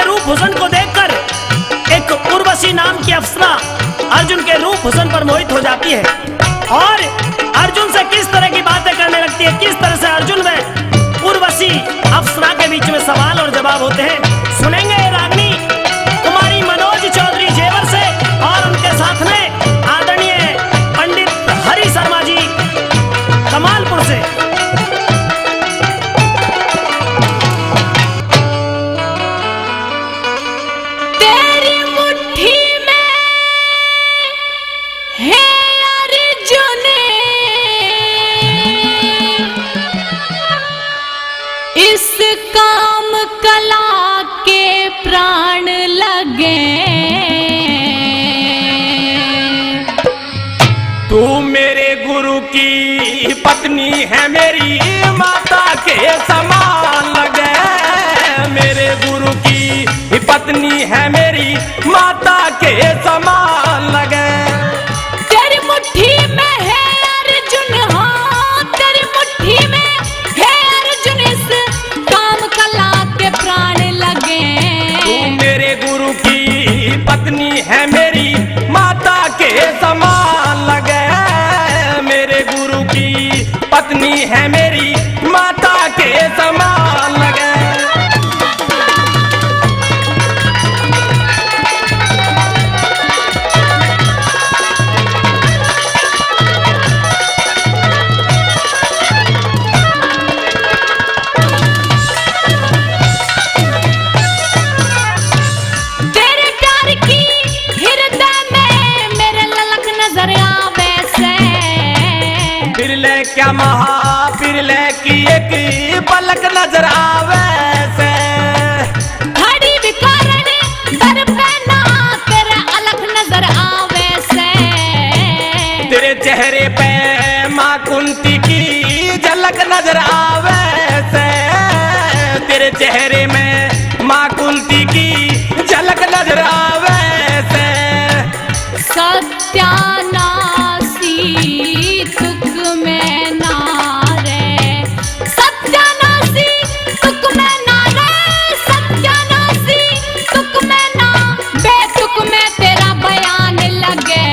के रूप हुस्न को देखकर एक उर्वशी नाम की अप्सरा अर्जुन के रूप हुस्न पर मोहित हो जाती है और अर्जुन से किस तरह की बातें करने लगती है, किस तरह से अर्जुन में उर्वशी अप्सरा के बीच में सवाल और जवाब होते हैं। सुनेंगे रागनी कुमारी मनोज चौधरी जेवर से और उनके साथ में आदरणीय पंडित हरि शर्मा जी कमालपुर से। इस काम कला के प्राण लगे, तू मेरे गुरु की पत्नी है, मेरी माता के समान लगे। मेरे गुरु की पत्नी है, मेरी माता के समान लगे। तेरी मुट्ठी में है अर्जुन, हाँ तेरी मुट्ठी में है अर्जुन, इस काम कला के प्राण लगे। तू मेरे गुरु की पत्नी है, मेरी माता के समान लगे। मेरे गुरु की पत्नी है, मेरी माता के समान लगे। क्या महा बिरले की एक पलक नजर आवे से, घड़ी भी कारण दर पे ना तेरे अलग नजर आवे से। तेरे चेहरे पे माँ कुंती की झलक नजर आवे से। तेरे चेहरे में माँ कुंती की झलक नजर आवे से। सत्यानाशी तुक में नारे, सत्यानाशी तुक में नारे, सत्यानाशी तुक में ना बेतुक में तेरा बयान लगे।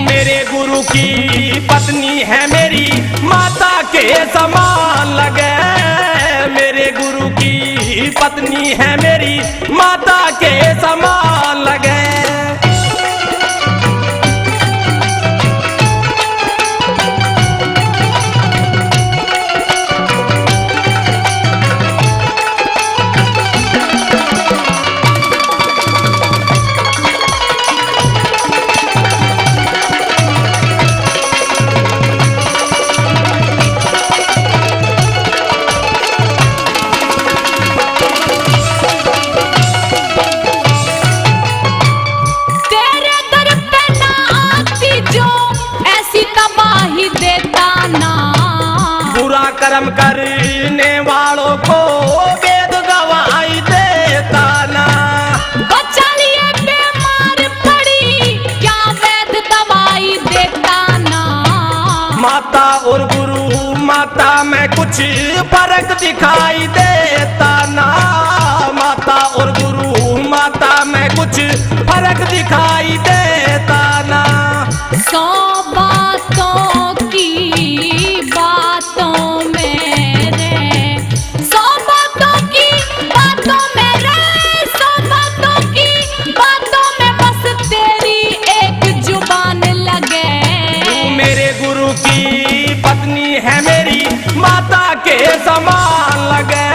मेरे गुरु की पत्नी है, मेरी माता के समान लगे। मेरे गुरु की पत्नी है, मेरी माता के समान लगे। कर्म करने वालों को वेद गवाही देता ना। बचा लिए बीमार पड़ी, क्या वेद दवाई देता ना। माता और गुरु माता में कुछ फर्क दिखाई देता ना। माता और गुरु माता में कुछ फर्क दिखाई देता ना। 100 बातों की बातों में रे, 100 बातों की बातों में रे, 100 बातों की बातों में बस तेरी एक जुबान लगे। तू मेरे गुरु की पत्नी है, मेरी माता के समान लगे।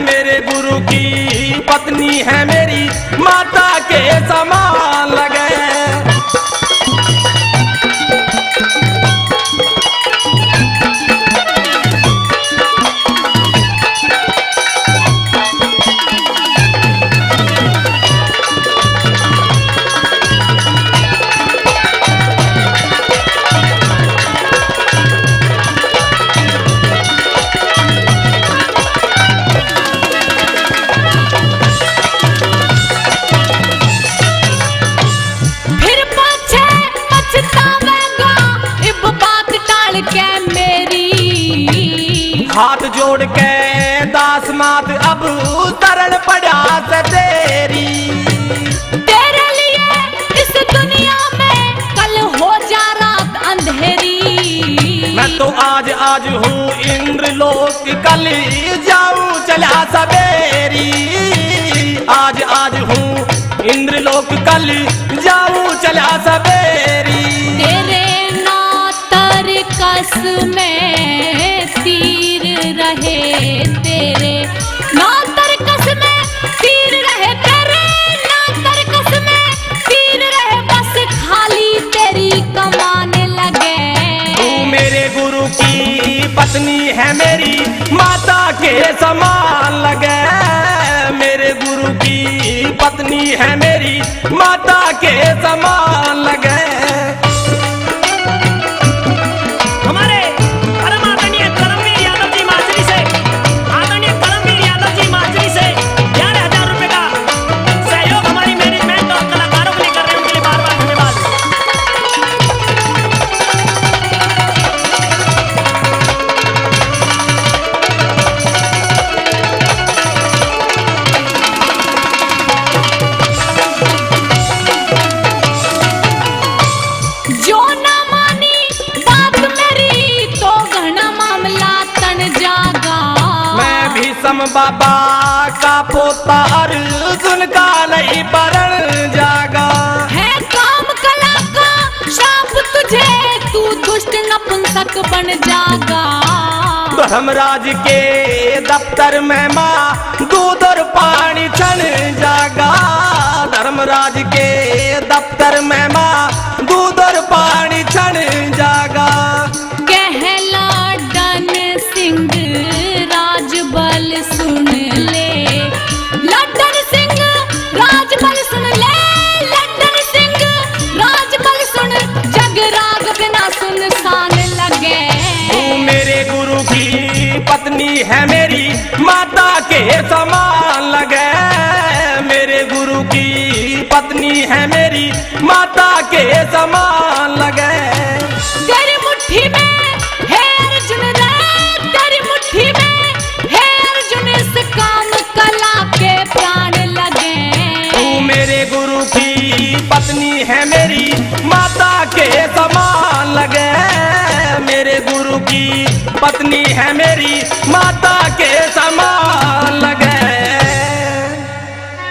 मेरे गुरु की पत्नी है, मेरी माता के समान लगे। हाथ जोड़ के दास मात अब शरण पड़ा से आज आज हूँ इंद्रलोक, कल जाऊँ चला सवेरी। तेरे नातर कस में तीर रहे, तेरे नातर कस में तीर रहे, तेरे नातर कस में तीर रहे, बस खाली तेरी कमाने लगे। तू मेरे गुरु की पत्नी है, मेरी माता के समान लगे। मेरे गुरु की पत्नी है, मेरी माता के समान लगे। हमारे परम आदरणीय करमवीर यादव जी माजरी से, आदरणीय करमवीर यादव जी माजरी से 11,000 रुपए का सहयोग हमारी मैनेजमेंट और कलाकारों के लिए कर रहे हैं, उनके लिए बार बार धन्यवाद। जो ना मानी बात मेरी तो घना मामला तन जागा। मैं भीष्म बाबा का पोता अर्जुन का नहीं परण जागा। है काम कला का शाप तुझे, तू दुष्ट नपुंसक बन जागा। धर्मराज के दफ्तर में माँ दूध और पानी छन जागा। धर्मराज के दफ्तर में माँ दूध और पानी छन जागा। कहला डन सिंह राजबल सुन ले, लड्डन सिंह राजबल सुन ले, लड्डन सिंह राजबल सुन, जग राग बिना सुनसान लगे। तू मेरे गुरु की पत्नी है, मेरी माता के समान लगे। मेरे गुरु की पत्नी है, मेरी माता के समान लगे। तेरी मुट्ठी में है अर्जुन रे, तेरी मुट्ठी में है अर्जुन, इस काम कला के प्राण लगे। तू मेरे गुरु की पत्नी है, मेरी माता के समान लगे। मेरे गुरु की पत्नी है, मेरी माता